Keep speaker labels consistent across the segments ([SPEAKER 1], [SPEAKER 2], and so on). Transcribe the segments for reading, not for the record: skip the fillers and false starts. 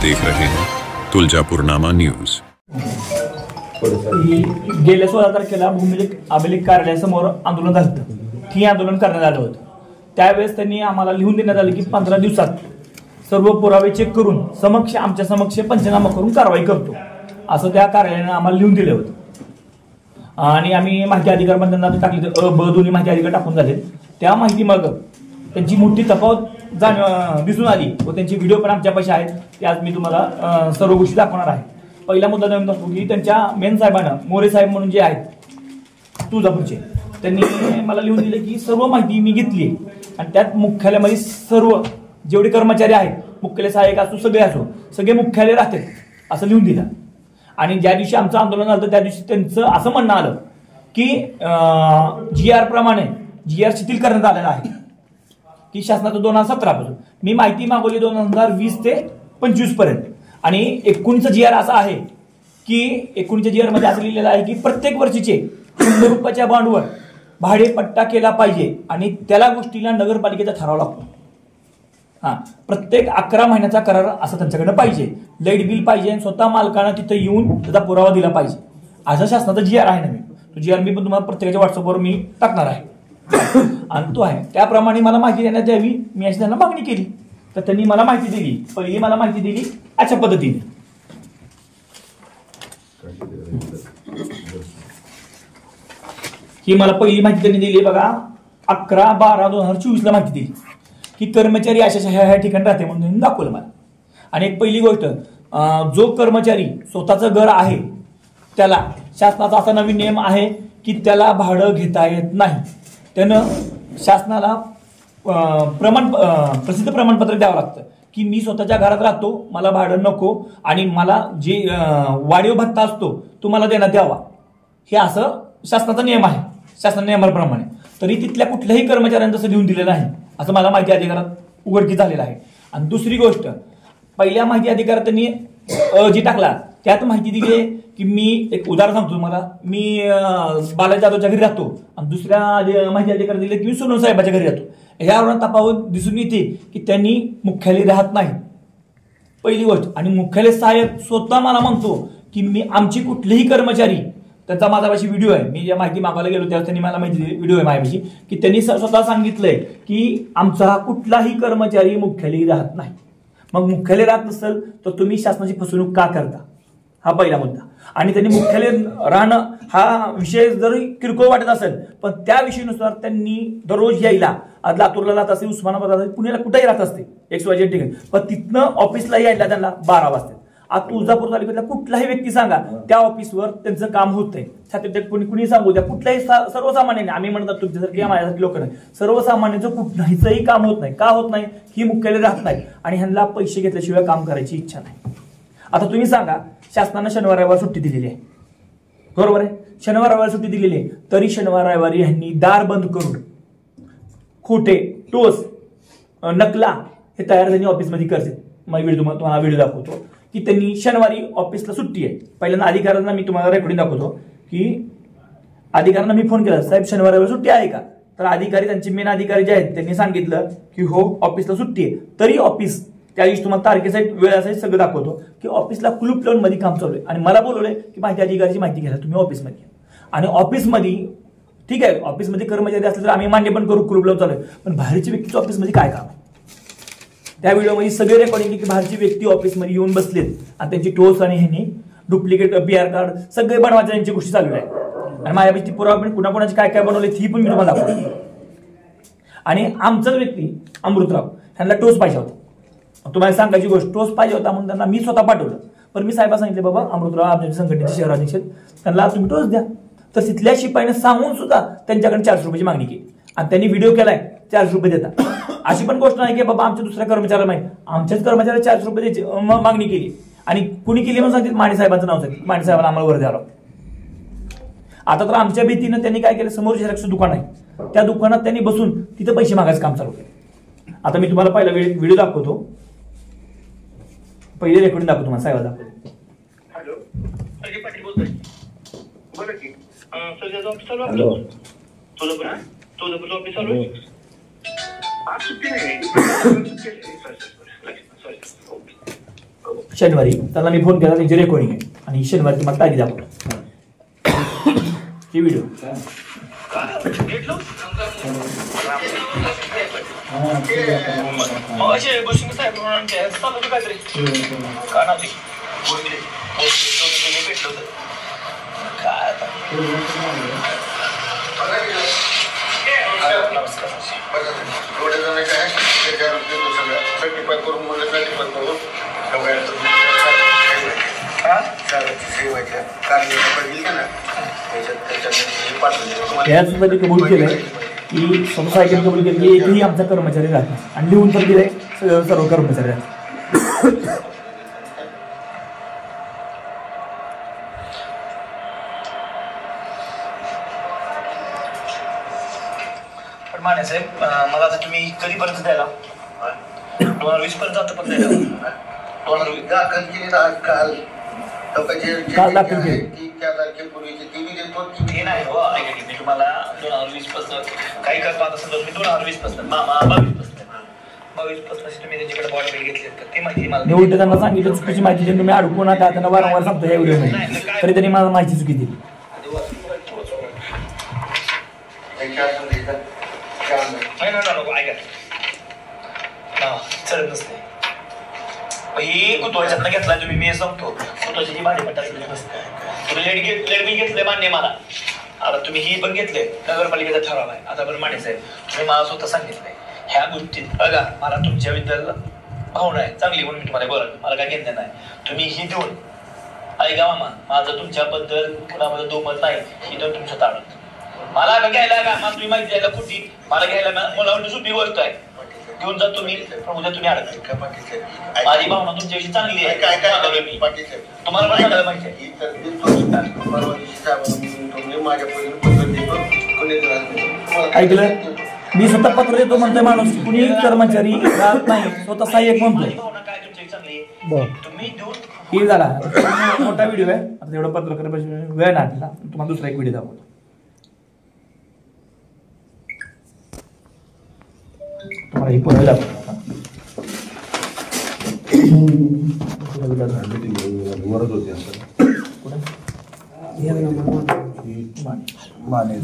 [SPEAKER 1] देख रहे हैं तुळजापूरनामा न्यूज।
[SPEAKER 2] गेल्या 16 तारखेला भूमिलेख अभिलेख कार्यालयासमोर आंदोलन झालं। ठिय्या आंदोलन करण्यात आलं होतं। त्यावेळेस त्यांनी आम्हाला लिहून देण्यात आलं की 15 दिवसात सर्व पुरावे चेक करून आमच्या समक्ष पंचनामा करून कारवाई करतो, असं त्या कार्यालयाने आम्हाला लिहून दिलं होतं। आणि आम्ही माहिती अधिकार पण त्यांना टाकले, ब दोन्ही माहिती अधिकार टाकून झाले। त्या माहिती मग त्यांची मोठी तफावत दिसून आली व त्यांची व्हिडिओ पण आमच्यापाशी आहेत। ते आज मी तुम्हाला सर्व गोष्टी दाखवणार आहे। पहिला मुद्दा देऊन दाखवू की त्यांच्या मेन साहेबांना मोरे साहेब म्हणून जे आहेत तुळजापूरचे, त्यांनी मला लिहून दिले की सर्व माहिती मी घेतली आणि त्यात मुख्यालयामध्ये सर्व जेवढे कर्मचारी आहेत, मुख्यालय सहाय्यक असो सगळे मुख्यालय राहतात असं लिहून दिलं। आणि ज्या दिवशी आमचं आंदोलन झालं त्या दिवशी त्यांचं असं म्हणणं आलं की GR प्रमाणे GR शिथिल करण्यात आलेला आहे की शासनाचं 2017 पासून। मी माहिती मागवली 2020 ते 25 पर्यंत आणि 19 GR असा आहे की 19 GR मध्ये असं लिहिलेलं आहे की प्रत्येक वर्षीचे 100 रुपयाच्या बॉन्डवर भाडेपट्टा केला पाहिजे आणि त्याला गोष्टीला नगरपालिकेचा ठराव लागतो। प्रत्येक 11 महिन्याचा करार असं त्यांच्याकडे पाहिजे। लाईट बिल पाहिजे, स्वतः मालकांना तिथे येऊन त्याचा पुरावा दिला पाहिजे, असा शासनाचा GR आहे ना। तो GR मी पण तुम्हाला प्रत्येकाच्या व्हॉट्सअपवर मी टाकणार आहे आणि तो आहे। त्याप्रमाणे मला माहिती देण्यात यावी, मी अशी त्यांना मागणी केली तर त्यांनी मला माहिती दिली। पहिली मला माहिती दिली अशा पद्धतीने, ही मला पहिली माहिती त्यांनी दिली बघा 11/12/2024 ला माहिती दिली की कर्मचारी अशा ह्या ठिकाणी राहते म्हणून दाखवलं मला। आणि एक पहिली गोष्ट, जो कर्मचारी स्वतःचं घर आहे त्याला शासनाचा असा नवीन नियम आहे की त्याला भाडं घेता येत नाही। त्यानं शासनाला प्रसिद्ध प्रमाणपत्र द्यावं लागतं की मी स्वतःच्या घरात राहतो, मला भाडं नको आणि मला जे वाढीव भत्ता असतो तो मला देण्यात यावा, हे असं शासनाचा नियम आहे। शासन नियमाप्रमाणे तरी तिथल्या कुठल्याही कर्मचाऱ्यांनी तसं लिहून दिलेलं नाही असं मला माहिती अधिकारात उघडकीस झालेलं आहे। आणि दुसरी गोष्ट, पहिल्या माहिती अधिकारात त्यांनी जी टाकला त्यात माहिती दिली आहे की मी एक उदाहरण सांगतो तुम्हाला, मी बालाजी जाधवच्या घरी राहतो आणि दुसऱ्या माहिती अधिकारात दिले की मी सोनवणे साहेबाच्या घरी राहतो। यावरून तफावत दिसून येते की त्यांनी मुख्यालय राहत नाही पहिली गोष्ट। आणि मुख्यालय सहाय्यक स्वतः मला म्हणतो की आमची कुठलेही कर्मचारी, त्याचा माझ्यापाशी व्हिडिओ आहे, मी ज्या माहिती मागायला गेलो त्यावेळेस त्यांनी मला माहिती दिली, व्हिडिओ आहे माझ्यापाशी, की त्यांनी स्वतः सांगितलंय की आमचा कुठलाही कर्मचारी मुख्यालयी राहत नाही। मग मुख्यालय राहत नसेल तर तुम्ही शासनाची फसवणूक का करता, हा पहिला मुद्दा। आणि त्यांनी मुख्यालय राहणं हा विषय जरी किरकोळ वाटत असेल पण त्या विषयानुसार त्यांनी दररोज यायला, आज लातूरला राहत असते, उस्मानाबाद राहत, पुण्याला कुठेही राहत असते XYZ ठिकाणी, पण तिथनं ऑफिसला यायला त्यांना 12 वाजतात। आज तुळजापूर तालुक्यातला कुठलाही व्यक्ती सांगा त्या ऑफिसवर त्यांचं काम होतंय, कुणी सांगू द्या, कुठल्याही सर्वसामान्याने, आम्ही म्हणतात तुमच्यासारखी माझ्यासारखी लोक नाही, सर्वसामान्यांचं कुठलाहीचंही काम होत नाही। का होत नाही, ही मुख्यालय राहत नाही आणि ह्यांना पैसे घेतल्याशिवाय काम करायची इच्छा नाही। आता तुम्ही सांगा, शासनानं शनिवार रविवार सुट्टी दिलेली आहे, बरोबर आहे, शनिवार रविवार सुट्टी दिलेली आहे, तरी शनिवार रविवारी ह्यांनी दार बंद करून खोटे टोस नकला हे तयार त्यांनी ऑफिसमध्ये करते। मग तुम्हाला व्हिडिओ दाखवतो की त्यांनी शनिवारी ऑफिसला सुट्टी आहे। पहिल्यांदा अधिकाऱ्यांना मी तुम्हाला रेकॉर्डिंग दाखवतो की अधिकाऱ्यांना मी फोन केला, साहेब शनिवारी सुट्टी आहे का, तर अधिकारी, त्यांचे मेन अधिकारी जे आहेत त्यांनी सांगितलं की हो ऑफिसला सुट्टी आहे। तरी ऑफिस त्या दिवशी तुम्हाला तारखेसाठी वेळासाठी सगळं दाखवतो की ऑफिसला कुलूप लावून मध्ये काम चालू आहे आणि मला बोलवलंय की माहिती अधिकारीची माहिती घ्यायला तुम्ही ऑफिसमध्ये। आणि ऑफिसमध्ये ठीक आहे, ऑफिसमध्ये कर्मचारी असले तर आम्ही मान्य पण करू कुलूप लावून चालू आहे, पण बाहेरची व्यक्तीचं ऑफिसमध्ये काय काम आहे? त्या व्हिडिओमध्ये सगळे रेकॉर्डिंग की बाहेरची व्यक्ती ऑफिसमध्ये येऊन बसलेत आणि त्यांची टोस आणि ह्यांनी डुप्लिकेट PR कार्ड सगळे बनवायच्या यांची गोष्टी चालू आहे। आणि माझ्यापाशी पुरावा पण कुणाकुणाचे काय काय बनवले ही पण मी तुम्हाला दाखवतो। आणि आमचाच व्यक्ती अमृतराव ह्यांना टोस पाहिजे होता, तुम्हाला सांगायची गोष्ट, टोस पाहिजे होता म्हणून त्यांना मी स्वतः पाठवलं। पण मी साहेबांना सांगितले बाबा अमृतराव आमच्या संघटनेचे शहराध्यक्ष, त्यांना तुम्ही टोस द्या। तर तिथल्या शिपाईने सांगून सुद्धा त्यांच्याकडे 400 रुपयाची मागणी केली आणि त्यांनी व्हिडिओ केलाय 400 रुपये देतात। अशी पण गोष्ट नाही की बाबा आमच्या दुसऱ्या कर्मचाऱ्याला माहिती, आमच्याच कर्मचाऱ्याला 400 रुपये मागणी केली आणि कुणी केली म्हणून सांगितलं, माने साहेबांचं नाव सांगितलं, माने साहेबांना आम्हाला वर द्यावं लागतं। आता तर आमच्या भीतीनं त्यांनी काय केलं, समोर झेरॉक्सचं दुकान आहे त्या दुकानात त्यांनी बसून तिथे पैसे मागायचं काम चालू केलं। आता मी तुम्हाला पहिला व्हिडिओ दाखवतो, पहिले रेकॉर्डिंग दाखवतो, तुम्हाला साहेब दाखवतो।
[SPEAKER 3] हॅलो, अजय पाटील बोलतोय, बोला की सर ऑफिस चालू आहे, तुझं ऑफिस चालू आहे, आज सुट्टी नाही, सॉरी
[SPEAKER 2] शनिवारी त्यांना मी फोन केला, त्यांची रेकॉर्डिंग आहे आणि शनिवारी तुम्हाला तारीख दाखवतो ती व्हिडिओ. यासाठी कबूल केलंय की सोसायटीने कबूल केलं की एकही आमचा कर्मचारी राहत नाही आणि लिहून तर दिलंय सर्व कर्मचारी राहतात.
[SPEAKER 4] पण माने साहेब, मला आता तुम्ही कधीपर्यंत द्यायला 2020 पर्यंत आता पण द्यायला 2020 दाखल केली ना काल
[SPEAKER 2] काल दाखल केली
[SPEAKER 4] ते नाही हो. ऐका की मी तुम्हाला 2020 पासून काही करतो आता समजा मी 2020 पासून 22 पासून तुम्ही त्यांच्याकडे बॉडी बिल घेतले तर ते माहिती मला
[SPEAKER 2] मी उलट त्यांना सांगितलं चुकीची माहिती देऊन तुम्ही अडकू नका, त्यांना वारंवार सांगतो या व्हिडिओमध्ये, तरी त्यांनी मला माहिती चुकी दिली.
[SPEAKER 4] चढत नसते ही कुतवाच्यातनं घेतला तुम्ही, मी सांगतो कुतवाची जी भाडेपट्टा तुम्ही लेट बिल घेतले मान्य मला. आता तुम्ही ही पण घेतले, नगरपालिकेचा ठराव आहे. आता पण माने साहेब तुम्ही मला स्वतः सांगितलंय ह्या गोष्टीत बघा मला तुमच्याबद्दल भावना आहे चांगली म्हणून मी तुम्हाला बोला, मला काय घेतलं नाही. तुम्ही ही देऊन ऐका मामा, माझं तुमच्याबद्दल कुणाबद्दल दुमत नाही, ही देऊन तुमच्या ताळत मला घ्यायला का मला तुम्ही माहिती द्यायला कुठे मला घ्यायला मला वाटतं सोपी गोष्ट आहे. घेऊन जातो मी, उद्या तुम्ही अडकले. माझी भावना तुमच्याविषयी चांगली आहे. काय तुम्हाला पण सांगायला माहिती आहे.
[SPEAKER 2] ऐकलं, मी स्वतः पत्र देतो म्हणतोय माणूस, कुणी कर्मचारी राहत नाही, स्वतः सहाय्यक म्हणतोय.
[SPEAKER 4] भावना काय तुमची चांगली आहे तुम्ही देऊन
[SPEAKER 2] हे झाला मोठा व्हिडिओ आहे. आता एवढं पत्रकार वेळ नाटला, तुम्हाला दुसरा एक व्हिडिओ दाखवतो. तुम्हाला हे पुन्हा दाखवतो.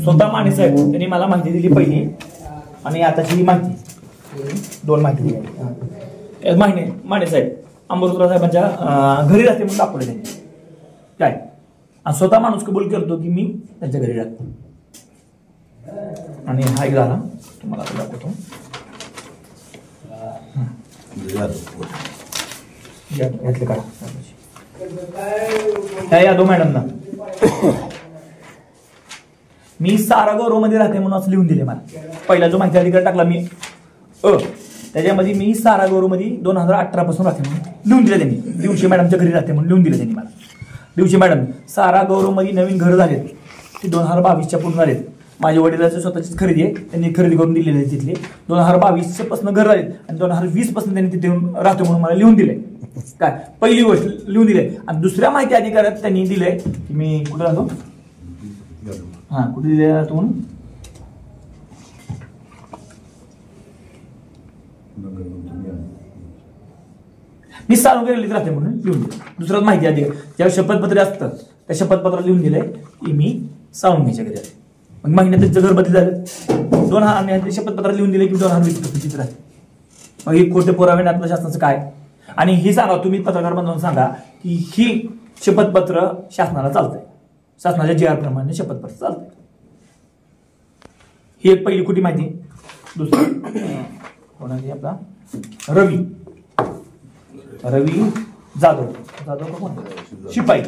[SPEAKER 2] स्वतः माने साहेब त्यांनी मला माहिती दिली पहिली आणि आताची ही माहिती, दोन माहिती दिली. माने साहेब अमृतराव साहेबांच्या घरी राहते म्हणून दाखवले त्यांनी काय, आणि स्वतः माणूस कबूल करतो की मी त्यांच्या घरी राहतो. आणि हा एक झाला, तुम्हाला आता दाखवतो. घेतले का यादव मॅडमना मी सारा गौरवमध्ये राहते म्हणून असं लिहून दिले. मला पहिला जो माहिती अधिकार टाकला मी त्याच्यामध्ये मी सारा गौरवमध्ये 2018 पासून राहते म्हणून लिहून दिले त्यांनी. दिवशी मॅडमच्या घरी राहते म्हणून लिहून दिले त्यांनी मला. दिवशी मॅडम सारा गौरवमध्ये नवीन घर झालेत ते 2022च्या पूर्ण झालेत. माझ्या वडिलांची स्वतःचीच खरेदी आहे, त्यांनी खरेदी करून दिलेली आहे तिथले. 2022 पासून घर झालेत आणि 2020 पासून त्यांनी तिथे येऊन राहतो म्हणून मला लिहून दिले. काय पहिली गोष्ट लिहून दिले. आणि दुसऱ्या माहिती अधिकारात त्यांनी दिलंय की मी कुठे राहतो, हा कुठे दिले राहतो म्हणून, मी सावंगीत राहते म्हणून लिहून दिले. दुसऱ्याच माहिती अधिकार ज्यावेळी शपथपत्र असतं त्या शपथपत्रात लिहून दिलंय की मी सावंगीच्या घरी आहे. मग महिन्यात त्यांचं घर बदली झालं. शपथपत्रात लिहून दिले की 2020 चित्र आहे. मग हे खोटे पुरावे नातलं शासनाचं काय. आणि हे सांगा तुम्ही पत्रकार बांधून सांगा की ही शपथपत्र शासनाला चालतंय, शासनाच्या जी आर प्रमाणे शपथपत्र चालतंय. ही एक पहिली खोटी माहिती. दुसरी कोणाची आपला रवी जाधव का कोण शिपाई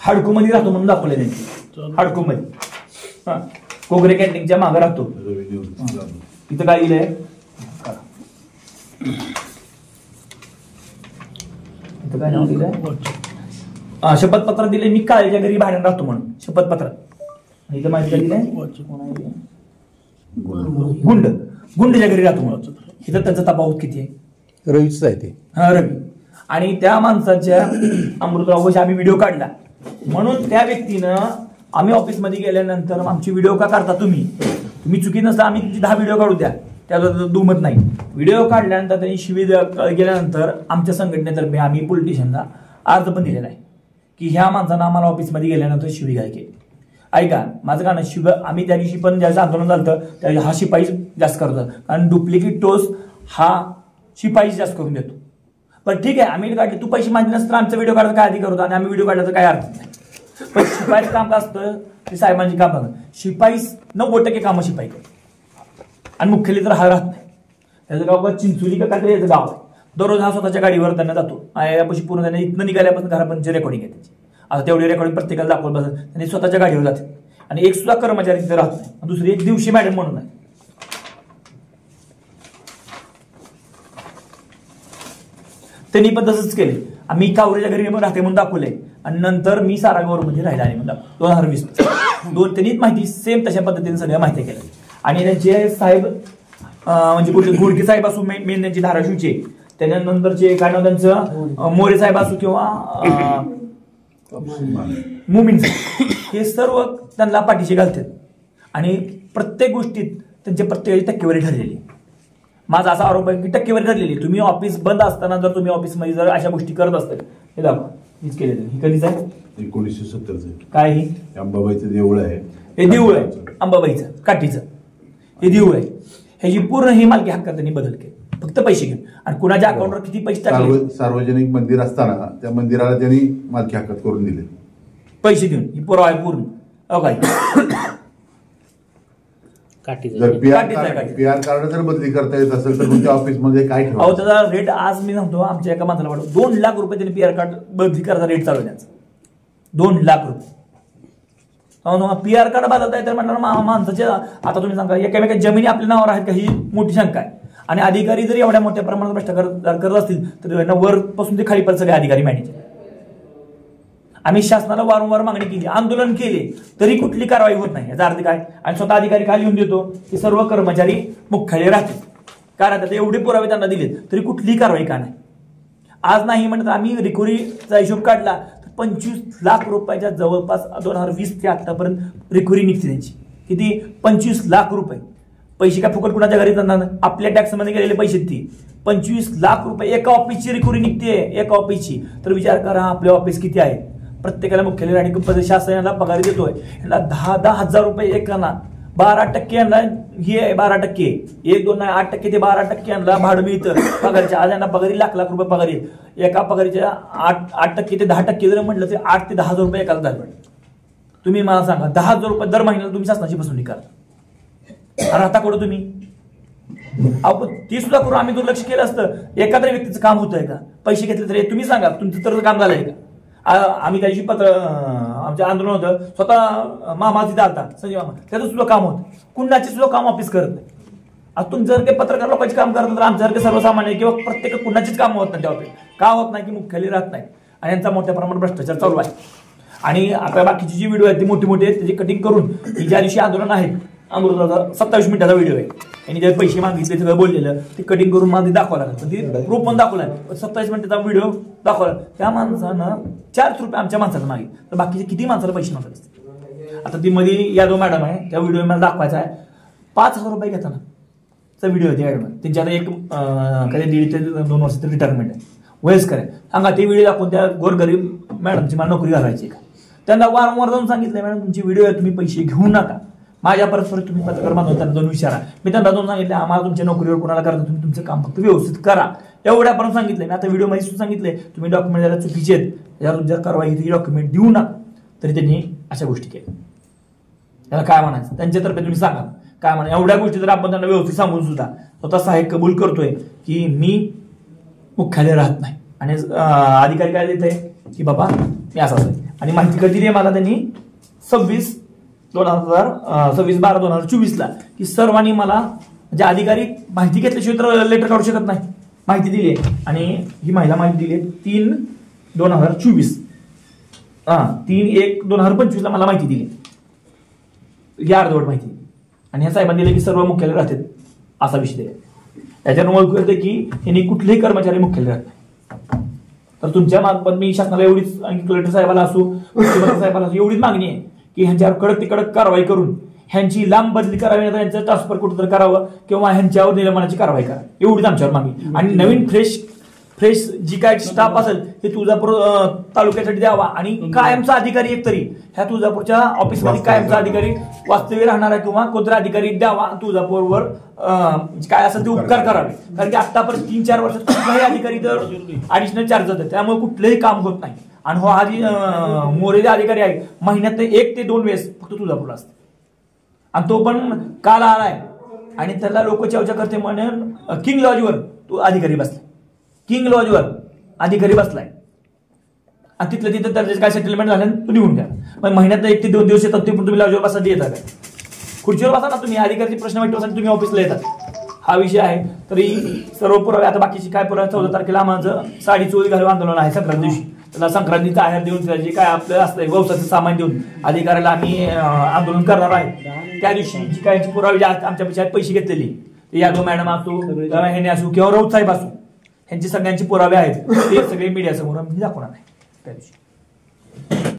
[SPEAKER 2] हडकूमध्ये राहतो म्हणून दाखवले त्यांची. हडकूमध्ये हा कोगरे कॅन्टीनच्या मागे राहतो. इथं काय दिलंय, इथं काय नाव दिलंय, शपथपत्र दिले मी काळेच्या घरी भाड्यानं राहतो म्हणून शपथपत्रात. इथं माहिती काय दिलंय, गुंडच्या घरी राहतो म्हणून. इथं त्यांचा तफावत किती आहे,
[SPEAKER 5] रवीच आहे ते.
[SPEAKER 2] हा रवी. आणि त्या माणसाच्या अमृतराव आम्ही व्हिडिओ काढला म्हणून त्या व्यक्तीनं आम्ही ऑफिसमध्ये गेल्यानंतर आमची व्हिडिओ का काढता तुम्ही चुकी नसता आम्ही तुमची 10 व्हिडिओ काढू द्या, त्याला दुमत नाही. व्हिडिओ काढल्यानंतर त्यांनी शिवी गेल्यानंतर आमच्या संघटनेतर्फे आम्ही पोलीस स्टेशनला अर्ज पण दिलेला आहे की ह्या माणसानं आम्हाला ऑफिसमध्ये गेल्यानंतर शिवीगाळ केली. ऐका माझं गाणं आम्ही त्या दिवशी पण ज्याचं आंदोलन झालं त्या हा शिपाई जास्त करत होता, कारण डुप्लिकेट डोस हा शिपाई जास्त करून देतो. पण ठीक आहे आम्ही काढले, तू पैसे मागले नसतं आमचा व्हिडिओ काढायचा काय अधिकार होता आणि आम्ही व्हिडिओ काढायचं काय अर्थ नाही. पण शिपाईचं काम असतं ते साहेबांची काम असतं. शिपाई 90% कामं शिपाई करतो आणि मुख्यालय तर हा राहत नाही. त्याचं गाव चिंचोली का काय याचं गाव आहे. दररोज हा स्वतःच्या गाडीवर त्यांना जातो. यापाशी पूर्ण त्यांना इथनं निघाल्यापासून घरापर्यंत रेकॉर्डिंग आहे त्याची. आता तेवढी रेकॉर्डिंग प्रत्येकाला दाखवत बसत त्यांनी स्वतःच्या गाडीवर जाते आणि एक सुद्धा कर्मचारी तिथे राहत नाही. दुसरी एक दिवशी मॅडम म्हणून आहे. त्यांनी पण तसंच केले. आम्ही कावरेच्या घरी राहते म्हणून दाखवले आणि नंतर मी सारागोवर मध्ये राहिला आणि म्हणून 2020 त्यांनीच माहिती सेम तशा पद्धतीने सगळ्या माहिती केल्या. आणि त्यांचे साहेब म्हणजे कुठले घोडके साहेब असू मेन त्यांची धाराशिवचे, त्याच्यानंतरचे काय नाव त्यांचं मोरे साहेब असू किंवा मुमीन साहेब, हे सर्व त्यांना पाठीशी घालतात आणि प्रत्येक गोष्टीत त्यांची प्रत्येकाची टक्केवारी ठरलेली. माझा असा आरोप आहे की टक्केवारी ठरलेली. तुम्ही ऑफिस बंद असताना जर तुम्ही ऑफिसमध्ये जर अशा गोष्टी करत असताल, हे दाखवा हीच केलेलं. ही कधीच आहे
[SPEAKER 5] 1970चं.
[SPEAKER 2] काय ही
[SPEAKER 5] अंबाबाईचं देऊळ आहे,
[SPEAKER 2] हे देऊळ आहे अंबाबाईचं काठीचं, हे देऊळ आहे. ह्याची पूर्ण ही मालकी हक्कात त्यांनी बदल केली फक्त पैसे घेऊन. आणि कुणाच्या अकाउंटवर किती पैसे टाकले,
[SPEAKER 5] सार्वजनिक मंदिर असताना त्या मंदिराला त्यांनी मालकी हक्कात करून दिले
[SPEAKER 2] पैसे देऊन. ही पुरावा आहे पूर्ण. काय
[SPEAKER 5] जर पीआर कार्ड जर बदली करता येत असेल तर तुमच्या ऑफिसमध्ये काय ठेवा.
[SPEAKER 2] त्याचा रेट आज मी सांगतो आमच्या एका माणसाला वाटतो 2 लाख रुपये त्यांनी पीआर कार्ड बदली करायचा रेट चालू आहे त्यांचा. 2 लाख रुपये पीआर कार्ड बदलता येत म्हटलं माणसाचे. आता तुम्ही सांगा एकामेका जमिनी आपल्या नावावर आहेत का, ही मोठी शंका आहे. आणि अधिकारी जर एवढ्या मोठ्या प्रमाणात भ्रष्टाचार करत असतील तर वरपासून ते खालीपर्यंत सगळे अधिकारी मॅनेजर. आम्ही शासनाला वारंवार मागणी केली, आंदोलन केले, तरी कुठली कारवाई होत नाही. याचा अर्थ काय, आणि स्वतः अधिकारी काय लिहून देतो की सर्व कर्मचारी मुख्यालय राहतील. काय राहतात एवढे पुरावे त्यांना दिले तरी कुठलीही कारवाई का नाही. आज नाही म्हणत आम्ही रिकव्हरीचा हिशोब काढला तर 25 लाख रुपयाच्या जवळपास 2020 ते आतापर्यंत रिकव्हरी निघते त्यांची. किती 25 लाख रुपये. पैसे काय फुकट कुणाच्या घरी जाणार, आपल्या टॅक्समध्ये गेलेले पैसे ती 25 लाख रुपये एका ऑफिसची रिकव्हरी निघते, एका ऑफिसची. तर विचार करा आपले ऑफिस किती आहे. प्रत्येकाला मुख्यालय आणि शासन यांना पगार देतोय, यांना 10-10 हजार रुपये एकाना. 12% यांना हे 12%, 1-2 नाही 8% ते 12% यांना भाडं मिळतं पगारच्या. आज यांना पगारी लाख रुपये पगार येईल. एका पगारीच्या 8% ते 10% जर म्हटलं तर 8 ते 10 हजार रुपये एकाला झालं. तुम्ही मला सांगा 10 हजार रुपये दर महिन्याला तुम्ही शासनाची फसवणूक करता आणि आता कुठं तुम्ही आपण ती सुद्धा करून आम्ही दुर्लक्ष केलं असतं. एखाद्या व्यक्तीचं काम होतंय का, पैसे घेतले तरी तुम्ही सांगा तुमचं तर काम झालंय का. आम्ही त्या दिवशी आमचं आंदोलन होतं, स्वतः मामा तिथे आलता संजय मामा, त्याचं सुद्धा काम होतं. कुणाचे सुद्धा काम ऑफिस करत नाही. आता तुमचं जर काही पत्रकार लोकांचे काम करत तर आमच्यासारखे सर्वसामान्य किंवा प्रत्येक कुणाचीच काम होत नाही त्या ऑफिस. का होत नाही की मुख्यालय राहत नाही आणि यांचा मोठ्या प्रमाणात भ्रष्टाचार चालू आहे. आणि आता बाकीची जी व्हिडिओ आहेत ती मोठी मोठी आहेत, त्याची कटिंग करून ज्या दिवशी आंदोलन आहे अमृताचा 27 मिनिटाचा व्हिडिओ आहे. त्यांनी ज्या पैसे मागितले सगळं बोललेलं ते कटिंग करून मला दाखवायला लागलं. ती प्रूफ पण दाखवलाय. 27 मिनिटाचा व्हिडिओ दाखवला. त्या माणसानं 4 रुपये आमच्या माणसाला मागितले, तर बाकीचे किती माणसाला पैसे मागत असतील. आता ती मध्ये यादव मॅडम आहे, त्या व्हिडिओ मला दाखवायचा आहे. 5,000 रुपये घेताना व्हिडिओ आहे त्या मॅडम. त्यांच्या आता एक काही 1.5 ते 2 वर्षाचं रिटायरमेंट आहे, वयस्कर आहे. सांगा ते व्हिडिओ दाखवून त्या गोरगरीब मॅडमची मला नोकरी घालायची का. त्यांना वारंवार जाऊन सांगितलं मॅडम तुमची व्हिडिओ आहे तुम्ही पैसे घेऊ नका. माझ्या परस्पर तुम्ही पत्रकार बांधून त्यांना जाऊन विचारा. मी त्यांना जाऊन सांगितलं आम्हाला तुमच्या नोकरीवर कोणाला करता तुम्ही तुमचं काम फक्त व्यवस्थित करा. एवढ्यापर्यंत सांगितलं. मी आता व्हिडिओमध्ये सुद्धा सांगितलंय तुम्ही डॉक्युमेंट द्यायला चुकीचे आहेत, त्याच्यावर तुमच्या कारवाई डॉक्युमेंट देऊ नका. तरी त्यांनी अशा गोष्टी केल्या. त्याला काय म्हणायचं त्यांच्यातर्फे तुम्ही सांगा काय म्हणा. एवढ्या गोष्टी जर आपण त्यांना व्यवस्थित सांगून सुद्धा स्वतः सहाय्यक कबूल करतोय की मी मुख्यालय राहत नाही आणि अधिकारी काय देत आहे की बाबा मी असा आहे. आणि माहिती कधी दिली मला त्यांनी 26/12/2024 की सर्वांनी मला म्हणजे अधिकारी माहिती घेतल्याशिवाय तर लेटर काढू शकत नाही. माहिती दिली आहे आणि ही महिला माहिती दिली 3/2024 3/1/2025 मला माहिती दिली. ही अर्धवट माहिती आणि ह्या साहेबांनी दिले की सर्व मुख्यालय राहतात असा विषय दिला. याच्यावर ओळख करते की यांनी कुठलेही कर्मचारी मुख्यालय राहत नाही. तर तुमच्या मार्फत मी शासनाला एवढीच आणि कलेक्टर साहेबाला असू मुख्यमंत्री साहेबाला असू एवढीच मागणी आहे की ह्यांच्यावर कडक ते कडक कारवाई करून ह्यांची लांब बदली करावी, नाही तर यांचं ट्रान्सफर कुठेतरी करावं किंवा ह्यांच्यावर निलंबनाची कारवाई करा, एवढीच आमच्यावर मागणी. आणि नवीन फ्रेश जी काय स्टाफ असेल ते तुळजापूर तालुक्यासाठी द्यावा आणि कायमचा अधिकारी एक तरी ह्या तुळजापूरच्या ऑफिसमध्ये कायमचा अधिकारी वास्तव्य राहणारा किंवा कोणतरी अधिकारी द्यावा, तुळजापूरवर काय असेल ते उपकार करावे. कारण की आतापर्यंत 3-4 वर्षात कुठलाही अधिकारी तर ऍडिशनल चार्ज होतात, त्यामुळे कुठलंही काम होत नाही. आणि हा जी मोरे अधिकारी आहे महिन्यात 1 ते 2 वेळेस फक्त तुळजापूरला असते आणि तो पण काल आलाय आणि त्याला लोक चर्चा करते म्हणून किंग लॉजवर तो अधिकारी बसलाय, किंग लॉजवर अधिकारी बसलाय आणि तिथलं तिथं त्याचे काय सेटलमेंट झालं तो निघून घ्या. मग महिन्यात 1 ते 2 दिवस येतात ते पण तुम्ही लॉजवर बसायला येतात काय? खुर्चीवर बसा ना तुम्ही, अधिकारीचे प्रश्न माहिती तुम्ही ऑफिसला येतात, हा विषय आहे. तरी सर्व पुरावे आता बाकीची काय पुरावे 14 तारखेला माझं साडी चोरी घालून आंदोलन आहे संक्रांत दिवशी, त्याला संक्रांतीचा आहेर देऊन जे काय आपलं असतंय व्यवसायाचं सामान देऊन अधिकाऱ्याला आम्ही आंदोलन करणार आहे. त्या दिवशी जी काय पुरावे आमच्या पैसे घेतलेले यादव मॅडम असो किंवा हे असो किंवा राऊत साहेब असो ह्यांचे सगळ्यांचे पुरावे आहेत ते सगळे मीडियासमोर आम्ही दाखवणार आहे त्या दिवशी.